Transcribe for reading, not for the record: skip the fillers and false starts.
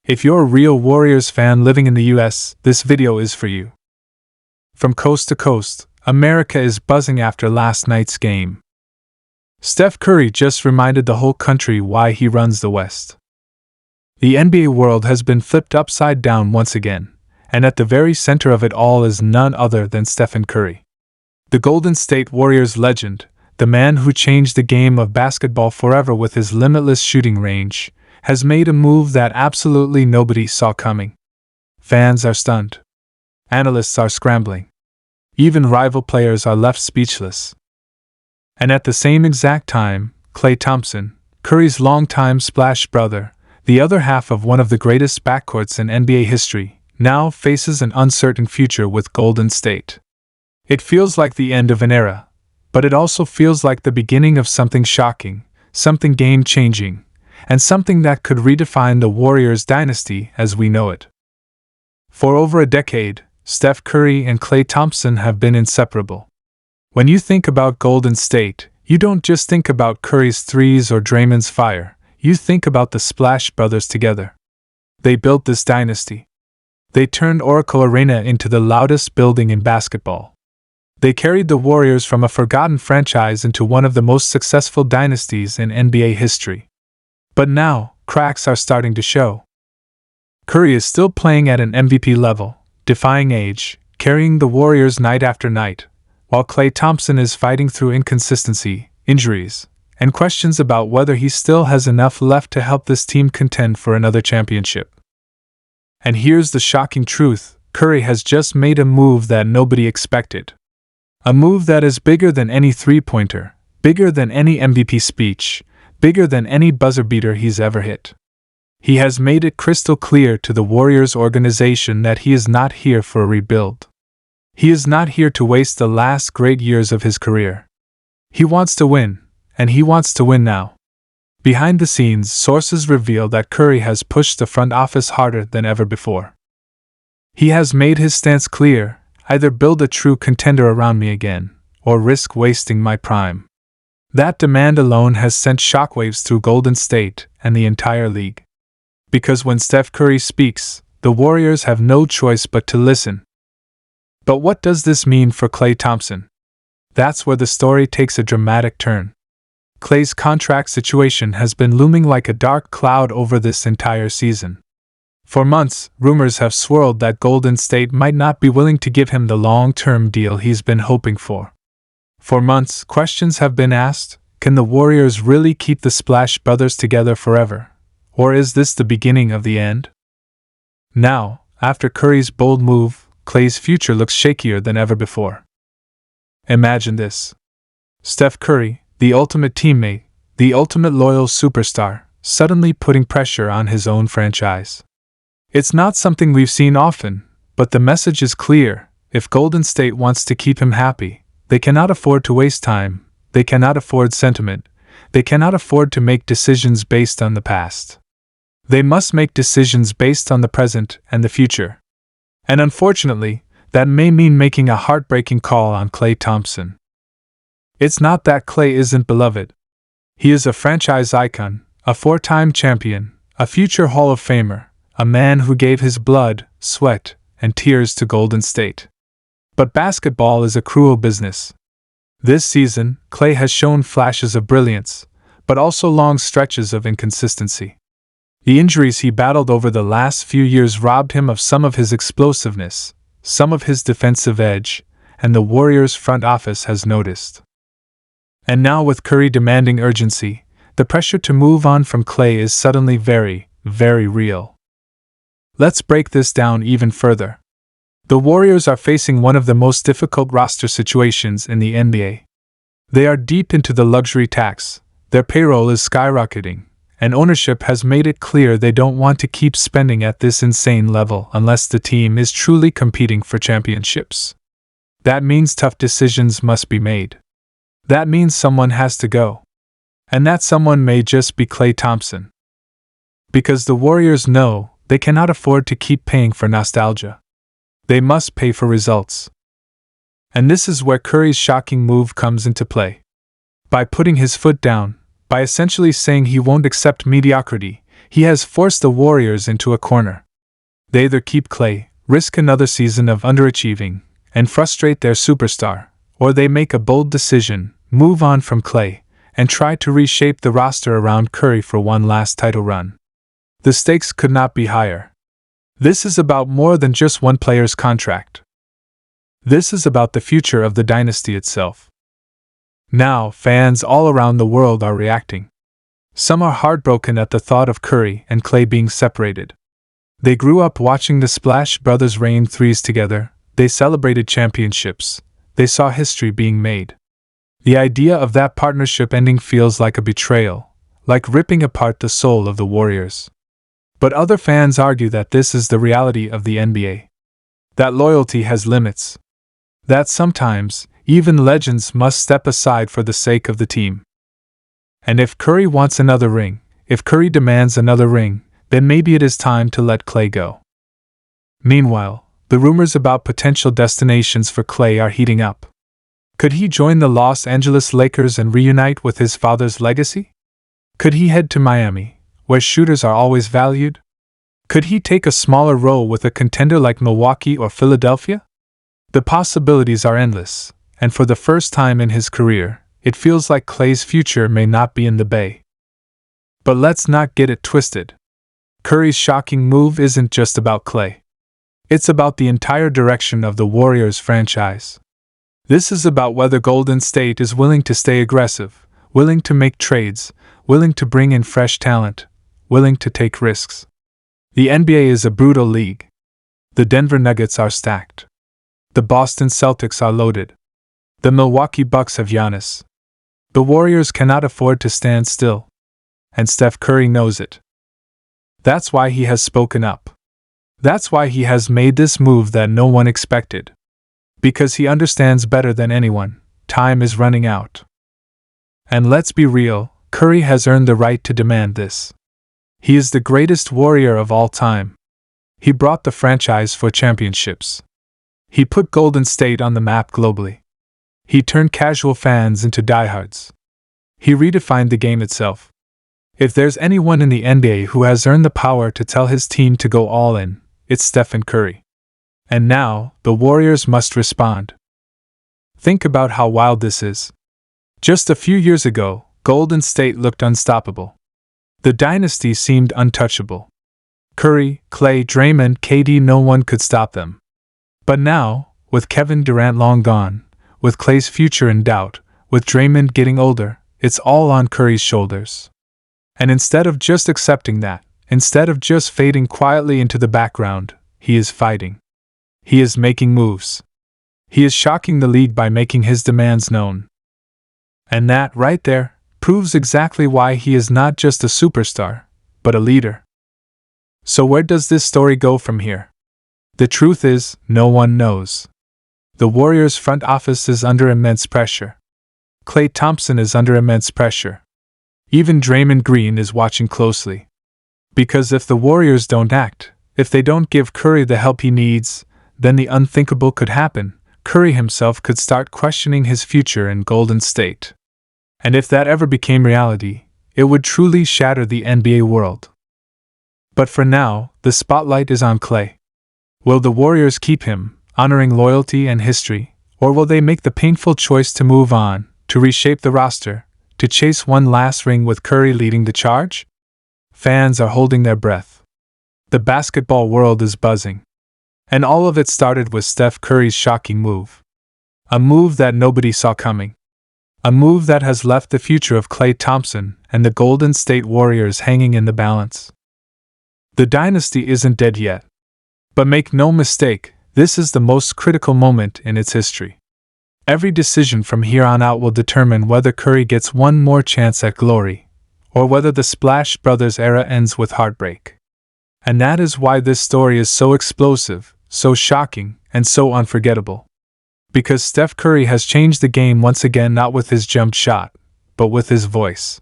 If you're a real Warriors fan living in the US, this video is for you. From coast to coast, America is buzzing after last night's game. Steph Curry just reminded the whole country why he runs the West. The NBA world has been flipped upside down once again, and at the very center of it all is none other than Stephen Curry. The Golden State Warriors legend, the man who changed the game of basketball forever with his limitless shooting range, has made a move that absolutely nobody saw coming. Fans are stunned. Analysts are scrambling. Even rival players are left speechless. And at the same exact time, Klay Thompson, Curry's longtime splash brother, the other half of one of the greatest backcourts in NBA history, now faces an uncertain future with Golden State. It feels like the end of an era, but it also feels like the beginning of something shocking, something game-changing, and something that could redefine the Warriors dynasty as we know it. For over a decade, Steph Curry and Klay Thompson have been inseparable. When you think about Golden State, you don't just think about Curry's threes or Draymond's fire, you think about the Splash Brothers together. They built this dynasty. They turned Oracle Arena into the loudest building in basketball. They carried the Warriors from a forgotten franchise into one of the most successful dynasties in NBA history. But now, cracks are starting to show. Curry is still playing at an MVP level, defying age, carrying the Warriors night after night, while Klay Thompson is fighting through inconsistency, injuries, and questions about whether he still has enough left to help this team contend for another championship. And here's the shocking truth: Curry has just made a move that nobody expected. A move that is bigger than any three-pointer, bigger than any MVP speech, bigger than any buzzer beater he's ever hit. He has made it crystal clear to the Warriors organization that he is not here for a rebuild. He is not here to waste the last great years of his career. He wants to win, and he wants to win now. Behind the scenes, sources reveal that Curry has pushed the front office harder than ever before. He has made his stance clear: either build a true contender around me again, or risk wasting my prime. That demand alone has sent shockwaves through Golden State and the entire league. Because when Steph Curry speaks, the Warriors have no choice but to listen. But what does this mean for Klay Thompson? That's where the story takes a dramatic turn. Klay's contract situation has been looming like a dark cloud over this entire season. For months, rumors have swirled that Golden State might not be willing to give him the long-term deal he's been hoping for. For months, questions have been asked: can the Warriors really keep the Splash Brothers together forever? Or is this the beginning of the end? Now, after Curry's bold move, Klay's future looks shakier than ever before. Imagine this: Steph Curry, the ultimate teammate, the ultimate loyal superstar, suddenly putting pressure on his own franchise. It's not something we've seen often, but the message is clear: if Golden State wants to keep him happy, they cannot afford to waste time, they cannot afford sentiment, they cannot afford to make decisions based on the past. They must make decisions based on the present and the future. And unfortunately, that may mean making a heartbreaking call on Klay Thompson. It's not that Klay isn't beloved. He is a franchise icon, a four-time champion, a future Hall of Famer, a man who gave his blood, sweat, and tears to Golden State. But basketball is a cruel business. This season, Klay has shown flashes of brilliance, but also long stretches of inconsistency. The injuries he battled over the last few years robbed him of some of his explosiveness, some of his defensive edge, and the Warriors' front office has noticed. And now, with Curry demanding urgency, the pressure to move on from Klay is suddenly very, very real. Let's break this down even further. The Warriors are facing one of the most difficult roster situations in the NBA. They are deep into the luxury tax, their payroll is skyrocketing, and ownership has made it clear they don't want to keep spending at this insane level unless the team is truly competing for championships. That means tough decisions must be made. That means someone has to go. And that someone may just be Klay Thompson. Because the Warriors know they cannot afford to keep paying for nostalgia. They must pay for results. And this is where Curry's shocking move comes into play. By putting his foot down, by essentially saying he won't accept mediocrity, He has forced the Warriors into a corner. They either keep Klay, risk another season of underachieving, and frustrate their superstar, or they make a bold decision, move on from Klay, and try to reshape the roster around Curry for one last title run. The stakes could not be higher. This is about more than just one player's contract. This is about the future of the dynasty itself. Now, fans all around the world are reacting. Some are heartbroken at the thought of Curry and Klay being separated. They grew up watching the Splash Brothers rain threes together, they celebrated championships, they saw history being made. The idea of that partnership ending feels like a betrayal, like ripping apart the soul of the Warriors. But other fans argue that this is the reality of the NBA. That loyalty has limits. That sometimes, even legends must step aside for the sake of the team. And if Curry wants another ring, if Curry demands another ring, then maybe it is time to let Klay go. Meanwhile, the rumors about potential destinations for Klay are heating up. Could he join the Los Angeles Lakers and reunite with his father's legacy? Could he head to Miami, where shooters are always valued? Could he take a smaller role with a contender like Milwaukee or Philadelphia? The possibilities are endless, and for the first time in his career, it feels like Klay's future may not be in the Bay. But let's not get it twisted. Curry's shocking move isn't just about Klay. It's about the entire direction of the Warriors franchise. This is about whether Golden State is willing to stay aggressive, willing to make trades, willing to bring in fresh talent, willing to take risks. The NBA is a brutal league. The Denver Nuggets are stacked. The Boston Celtics are loaded. The Milwaukee Bucks have Giannis. The Warriors cannot afford to stand still. And Steph Curry knows it. That's why he has spoken up. That's why he has made this move that no one expected. Because he understands better than anyone, time is running out. And let's be real, Curry has earned the right to demand this. He is the greatest Warrior of all time. He brought the franchise 4 championships. He put Golden State on the map globally. He turned casual fans into diehards. He redefined the game itself. If there's anyone in the NBA who has earned the power to tell his team to go all in, it's Stephen Curry. And now, the Warriors must respond. Think about how wild this is. Just a few years ago, Golden State looked unstoppable. The dynasty seemed untouchable. Curry, Klay, Draymond, KD, no one could stop them. But now, with Kevin Durant long gone, with Klay's future in doubt, with Draymond getting older, it's all on Curry's shoulders. And instead of just accepting that, instead of just fading quietly into the background, he is fighting. He is making moves. He is shocking the league by making his demands known. And that, right there, proves exactly why he is not just a superstar, but a leader. So where does this story go from here? The truth is, no one knows. The Warriors' front office is under immense pressure. Klay Thompson is under immense pressure. Even Draymond Green is watching closely. Because if the Warriors don't act, if they don't give Curry the help he needs, then the unthinkable could happen. Curry himself could start questioning his future in Golden State. And if that ever became reality, it would truly shatter the NBA world. But for now, the spotlight is on Klay. Will the Warriors keep him, honoring loyalty and history, or will they make the painful choice to move on, to reshape the roster, to chase one last ring with Curry leading the charge? Fans are holding their breath. The basketball world is buzzing. And all of it started with Steph Curry's shocking move. A move that nobody saw coming. A move that has left the future of Klay Thompson and the Golden State Warriors hanging in the balance. The dynasty isn't dead yet. But make no mistake, this is the most critical moment in its history. Every decision from here on out will determine whether Curry gets one more chance at glory, or whether the Splash Brothers era ends with heartbreak. And that is why this story is so explosive, so shocking, and so unforgettable. Because Steph Curry has changed the game once again, not with his jump shot, but with his voice.